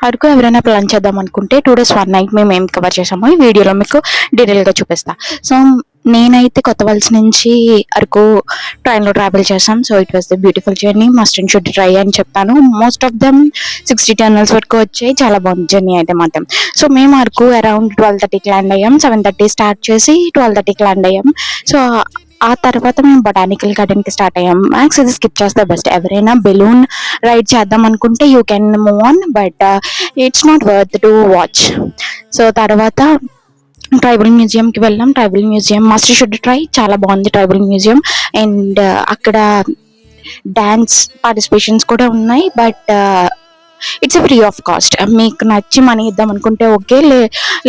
అరకు ఎవరైనా ప్లాన్ చేద్దాం అనుకుంటే 2 days 1 night మేము ఏం కవర్ చేసామో ఈ వీడియోలో మీకు డీటెయిల్గా చూపిస్తా. సో నేనైతే కొత్తవలస నుంచి అరకు ట్రైన్లో ట్రావెల్ చేశాం. So it was the beautiful journey, must and should try అని చెప్తాను. మోస్ట్ ఆఫ్ దెమ్ 60 టన్నల్స్ వరకు వచ్చాయి. చాలా బాగుంది జర్నీ అయితే మాత్రం. సో మేము అరకు అరౌండ్ 12:30కి ల్యాండ్ అయ్యాం. 7:30 స్టార్ట్ చేసి 12:30కి ల్యాండ్ అయ్యాం. సో ఆ తర్వాత మేము బొటానికల్ గార్డెన్కి స్టార్ట్ అయ్యాం. మ్యాక్స్ ఇది స్కిప్ చేస్తే బెస్ట్. ఎవరైనా బెలూన్ రైడ్ చేద్దాం అనుకుంటే you can move on, but it's not worth to watch. So తర్వాత ట్రైబల్ మ్యూజియంకి వెళ్ళాం. Tribal museum must should try, చాలా బాగుంది ట్రైబల్ మ్యూజియం. అండ్ అక్కడ డ్యాన్స్ పార్టిసిపేషన్స్ కూడా ఉన్నాయి, but it's free of cost. మీకు నచ్చి మనీ ఇద్దాం అనుకుంటే ఓకే,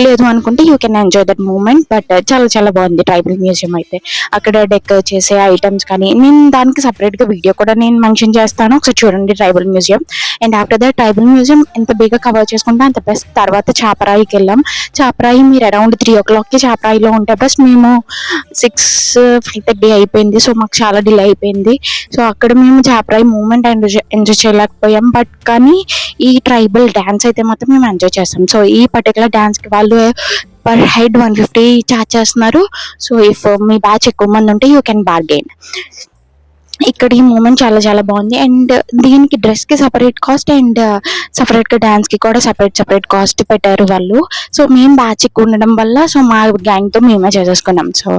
లేదు అనుకుంటే you can enjoy that moment. But చాలా చాలా బాగుంది ట్రైబల్ మ్యూజియం అయితే. అక్కడ డెకర్ చేసే ఐటమ్స్ కానీ, నేను దానికి సపరేట్గా వీడియో కూడా నేను మెన్షన్ చేస్తాను, ఒకసారి చూడండి tribal museum. And after that tribal museum ఎంత బేగా కవర్ చేసుకుంటే అంత బెస్ట్. తర్వాత చాపరాయికి వెళ్ళాం. చాపరాయి మీరు అరౌండ్ 3 o'clockకి చాపరాయిలో ఉంటే బెస్ట్. మేము 6:30 అయిపోయింది. సో మాకు చాలా డిలే అయిపోయింది. సో అక్కడ మేము చాపరాయి మూమెంట్ ఎంజాయ్ చేయలేకపోయాం. బట్ కానీ ఈ ట్రైబల్ డ్యాన్స్ అయితే మాత్రం మేము ఎంజాయ్ చేస్తాం. సో ఈ పర్టికులర్ డ్యాన్స్కి వాళ్ళు పర్ హెడ్ 150 ఛార్జ్ చేస్తున్నారు. సో ఇఫ్ మీ బ్యాచ్ ఎక్కువ మంది ఉంటే యూ కెన్ బార్గెన్. ఇక్కడ ఈ మూమెంట్ చాలా చాలా బాగుంది. అండ్ దీనికి డ్రెస్కి సపరేట్ కాస్ట్ అండ్ సపరేట్గా డ్యాన్స్కి కూడా సపరేట్ కాస్ట్ పెట్టారు వాళ్ళు. సో మేము బ్యాచ్ ఎక్కువ ఉండడం వల్ల సో మా గ్యాంగ్తో మేమే చేసేసుకున్నాం. So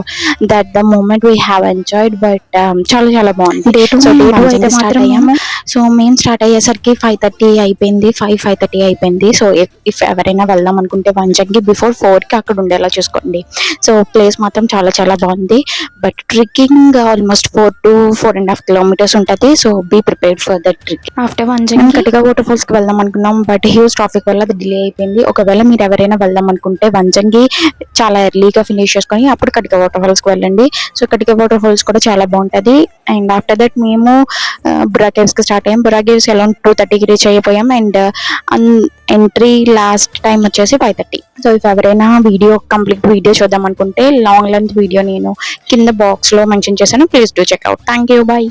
that the moment we have enjoyed. But చాలా చాలా బాగుంది. డే 2 అయితే స్టార్ట్ అయ్యాము. సో మేము స్టార్ట్ అయ్యేసరికి 5:30 అయిపోయింది, 5:30 అయిపోయింది. సో ఇఫ్ ఎవరైనా వెళ్దాం అనుకుంటే వంజంగి బిఫోర్ 4కి అక్కడ ఉండేలా చూసుకోండి. సో ప్లేస్ మాత్రం చాలా చాలా బాగుంది. But trekking almost 4 to 4.5 kilometers ఉంటుంది. So be prepared for that trek. After Vanjangi Katika waterfalls కి వెళ్దాం అనుకున్నాం, బట్ హ్యూజ్ ట్రాఫిక్ వల్ల అది డిలే అయిపోయింది. ఒకవేళ మీరు ఎవరైనా వెళ్దాం అనుకుంటే వంజంగి చాలా ఎర్లీగా ఫినిష్ చేసుకొని అప్పుడు కటిగా వాటర్ ఫాల్స్ కి వెళ్ళండి. సో కటిగా వాటర్ ఫాల్స్ కూడా చాలా బాగుంటుంది. అండ్ ఆఫ్టర్ దట్ మేము బుర్రా కేవ్స్ కి స్టార్ట్ అయ్యాం. బుర్రా కేవ్స్ అరౌండ్ 2:30కి రీచ్ అయిపోయాం. అండ్ ఎంట్రీ లాస్ట్ టైం వచ్చేసి 5:30. సో ఇఫ్ ఎవరైనా కంప్లీట్ వీడియో చూద్దాం అనుకుంటే లాంగ్ లెంత్ వీడియో నేను కింద బాక్స్ లో మెన్షన్ చేశాను, please do check out. Thank you, bye.